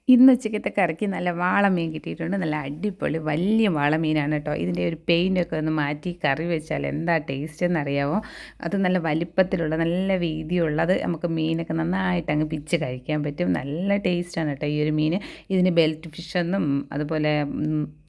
ഇന്ന് ഉച്ചക്കത്തെ കറിക്ക് നല്ല വാളമീൻ കിട്ടിയിട്ടുണ്ട്. നല്ല അടിപൊളി വലിയ വാളമീനാണ് കേട്ടോ. ഇതിൻ്റെ ഒരു പെയിൻ്റൊക്കെ ഒന്ന് മാറ്റി കറി വെച്ചാൽ എന്താ ടേസ്റ്റ് എന്നറിയാമോ? അത് നല്ല വലിപ്പത്തിലുള്ള നല്ല വീതിയുള്ളത് നമുക്ക് മീനൊക്കെ നന്നായിട്ട് അങ്ങ് പിച്ച് കഴിക്കാൻ പറ്റും. നല്ല ടേസ്റ്റാണ് കേട്ടോ ഈ ഒരു മീൻ. ഇതിന് ബെൽറ്റ് ഫിഷ് എന്നും അതുപോലെ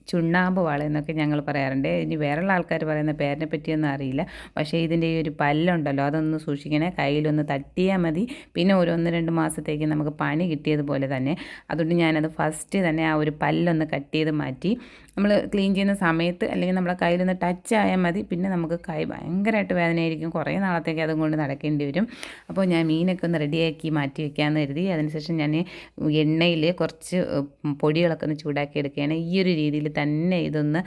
ചുണ്ണാമ്പ് വാള എന്നൊക്കെ ഞങ്ങൾ പറയാറുണ്ട്. ഇനി വേറെയുള്ള ആൾക്കാർ പറയുന്ന പേരിനെ പറ്റിയൊന്നും അറിയില്ല. പക്ഷേ ഇതിൻ്റെ ഈ ഒരു പല്ലുണ്ടല്ലോ അതൊന്ന് സൂക്ഷിക്കണേ. കയ്യിലൊന്ന് തട്ടിയാൽ മതി. പിന്നെ ഒരു 1-2 മാസത്തേക്ക് നമുക്ക് പണി കിട്ടിയതുപോലെ തന്നെ. അതുകൊണ്ട് ഞാനത് ഫസ്റ്റ് തന്നെ ആ ഒരു പല്ലൊന്ന് കട്ട് ചെയ്ത് മാറ്റി. നമ്മൾ ക്ലീൻ ചെയ്യുന്ന സമയത്ത് അല്ലെങ്കിൽ നമ്മളെ കയ്യിലൊന്ന് ടച്ച് ആയാൽ മതി. പിന്നെ നമുക്ക് കൈ ഭയങ്കരമായിട്ട് വേദനയായിരിക്കും. കുറേ നാളത്തേക്ക് അതും കൊണ്ട് നടക്കേണ്ടി വരും. അപ്പോൾ ഞാൻ മീനൊക്കെ ഒന്ന് റെഡിയാക്കി മാറ്റി വെക്കാമെന്ന് കരുതി. അതിനുശേഷം ഞാൻ എണ്ണയിൽ കുറച്ച് പൊടികളൊക്കെ ഒന്ന് ചൂടാക്കി എടുക്കുകയാണ്. ഈ ഒരു രീതിയിൽ തന്നെ ഇതൊന്ന്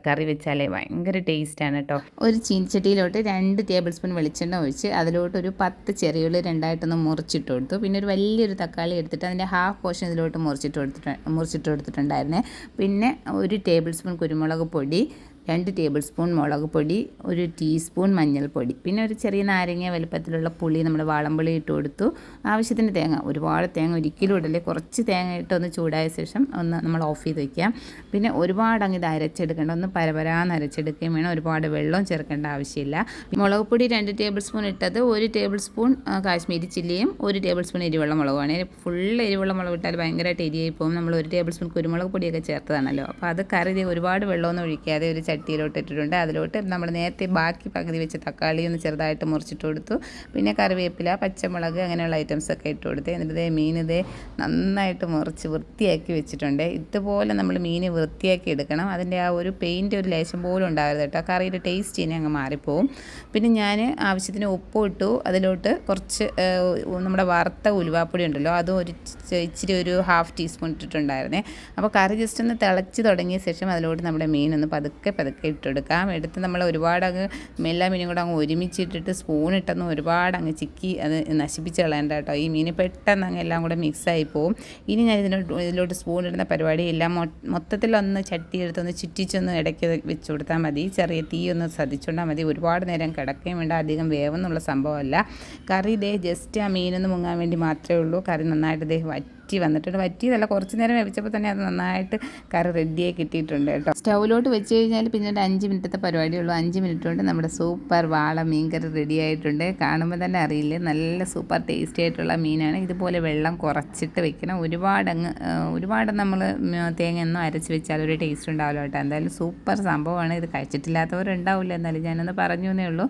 കറി വെച്ചാലേ ഭയങ്കര ടേസ്റ്റാണ് കേട്ടോ. ഒരു ചീനച്ചട്ടിയിലോട്ട് 2 ടേബിൾ സ്പൂൺ വെളിച്ചെണ്ണ ഒഴിച്ച് അതിലോട്ട് ഒരു 10 ചെറിയുള്ളി രണ്ടായിട്ടൊന്ന് മുറിച്ചിട്ട് കൊടുത്തു. പിന്നെ ഒരു വലിയൊരു തക്കാളി എടുത്തിട്ട് അതിൻ്റെ ഹാഫ് പോർഷൻ ഇതിലോട്ട് മുറിച്ചിട്ട് കൊടുത്തിട്ടുണ്ടായിരുന്നേ. പിന്നെ 1 ടേബിൾ സ്പൂൺ കുരുമുളക് പൊടി, 2 ടേബിൾ സ്പൂൺ മുളക് പൊടി, 1 ടീസ്പൂൺ മഞ്ഞൾപ്പൊടി, പിന്നെ ഒരു ചെറിയ നാരങ്ങ വലുപ്പത്തിലുള്ള പുളി, നമ്മൾ വാളംപുളി ഇട്ട് കൊടുത്തു. ആവശ്യത്തിന് തേങ്ങ, ഒരുപാട് തേങ്ങ ഒരിക്കലും ഇടല്ലേ, കുറച്ച് തേങ്ങ ഇട്ടൊന്ന് ചൂടായ ശേഷം ഒന്ന് നമ്മൾ ഓഫ് ചെയ്ത് വയ്ക്കാം. പിന്നെ ഒരുപാട് അങ്ങ് ഇത് അരച്ചെടുക്കേണ്ട, ഒന്ന് പരപരാന്ന് അരച്ചെടുക്കുകയും വേണം. ഒരുപാട് വെള്ളം ചേർക്കേണ്ട ആവശ്യമില്ല. മുളക് പൊടി 2 ടേബിൾ സ്പൂൺ ഇട്ടത്, 1 ടേബിൾ സ്പൂൺ കാശ്മീരി ചില്ലിയും 1 ടേബിൾ സ്പൂൺ എരിവുള്ള മുളകുമാണ്. ഫുൾ എരിവുള്ള മുളക് ഇട്ടാൽ ഭയങ്കരമായിട്ട് എരിയായി പോകും. നമ്മൾ 1 ടേബിൾ സ്പൂൺ കുരുമുളക് പൊടിയൊക്കെ ചേർത്തതാണല്ലോ. അപ്പോൾ അത് കറി ഒരുപാട് വെള്ളമൊന്നും ഒഴിക്കാതെ ഒരു ചട്ടിയിലോട്ട് ഇട്ടിട്ടുണ്ട്. അതിലോട്ട് നമ്മൾ നേരത്തെ ബാക്കി പകുതി വെച്ച് തക്കാളി ഒന്ന് ചെറുതായിട്ട് മുറിച്ചിട്ട് കൊടുത്തു. പിന്നെ കറിവേപ്പില, പച്ചമുളക് അങ്ങനെയുള്ള ഐറ്റംസൊക്കെ ഇട്ട് കൊടുത്ത് എന്നിട്ട് മീൻ നന്നായിട്ട് മുറിച്ച് വൃത്തിയാക്കി വെച്ചിട്ടുണ്ട്. ഇതുപോലെ നമ്മൾ മീൻ വൃത്തിയാക്കി എടുക്കണം. അതിൻ്റെ ആ ഒരു പെയിൻ്റ് ഒരു ലേശം പോലും ഉണ്ടാകരുത് കേട്ടോ. കറിയുടെ ടേസ്റ്റ് ഇനി അങ്ങ് മാറിപ്പോവും. പിന്നെ ഞാൻ ആവശ്യത്തിന് ഉപ്പ് ഇട്ടു. അതിലോട്ട് കുറച്ച് നമ്മുടെ വറുത്ത ഉലുവാപ്പൊടി ഉണ്ടല്ലോ അതും ഇച്ചിരി ഒരു ഹാഫ് ടീസ്പൂൺ ഇട്ടിട്ടുണ്ടായിരുന്നേ. അപ്പോൾ കറി ജസ്റ്റ് ഒന്ന് തിളച്ച് തുടങ്ങിയ ശേഷം അതിലോട്ട് നമ്മുടെ മീനൊന്ന് പതുക്കെ ഇട്ടെടുക്കാം. എടുത്ത് നമ്മൾ ഒരുപാട് അങ്ങ് എല്ലാ മീനും കൂടെ അങ്ങ് ഒരുമിച്ചിട്ടിട്ട് സ്പൂണിട്ടൊന്നും ഒരുപാട് അങ്ങ് ചിക്കി അത് നശിപ്പിച്ച് കളയണ്ട കേട്ടോ. ഈ മീൻ പെട്ടെന്ന് അങ്ങ് എല്ലാം കൂടെ മിക്സായി പോവും. ഇനി ഞാൻ ഇതിലോട്ട് സ്പൂൺ ഇടുന്ന പരിപാടിയില്ല. മൊത്തത്തിലൊന്ന് ചട്ടി എടുത്തൊന്ന് ചുറ്റിച്ചൊന്ന് ഇടയ്ക്ക് വെച്ച് കൊടുത്താൽ മതി. ചെറിയ തീ ഒന്ന് ശ്രദ്ധിച്ചുകൊണ്ടാൽ മതി. ഒരുപാട് നേരം കിടക്കുകയും വേണ്ട, അധികം വേവെന്നുള്ള സംഭവമല്ല. കറി ജസ്റ്റ് ആ മീനൊന്ന് മുങ്ങാൻ വേണ്ടി മാത്രമേ ഉള്ളൂ. കറി നന്നായിട്ട് വറ്റിയതല്ല, കുറച്ച് നേരം വേവിച്ചപ്പോൾ തന്നെ അത് നന്നായിട്ട് കറി റെഡിയായി കിട്ടിയിട്ടുണ്ട് കേട്ടോ. സ്റ്റൗവിലോട്ട് വെച്ച് കഴിഞ്ഞാൽ പിന്നെ ഒരു 5 മിനിറ്റത്തെ പരിപാടിയുള്ളൂ. 5 മിനിറ്റ് കൊണ്ട് നമ്മുടെ സൂപ്പർ വാള മീൻ കറി റെഡി ആയിട്ടുണ്ട്. കാണുമ്പോൾ തന്നെ അറിയില്ലേ, നല്ല സൂപ്പർ ടേസ്റ്റി ആയിട്ടുള്ള മീനാണ്. ഇതുപോലെ വെള്ളം കുറച്ചിട്ട് വെക്കണം. ഒരുപാട് നമ്മൾ തേങ്ങയൊന്നും അരച്ച് വെച്ചാൽ ഒരു ടേസ്റ്റ് ഉണ്ടാവില്ല കേട്ടോ. എന്തായാലും സൂപ്പർ സംഭവമാണ്. ഇത് കഴിച്ചിട്ടില്ലാത്തവരുണ്ടാവില്ല, എന്നാലും ഞാനൊന്ന് പറഞ്ഞു എന്നേ ഉള്ളൂ.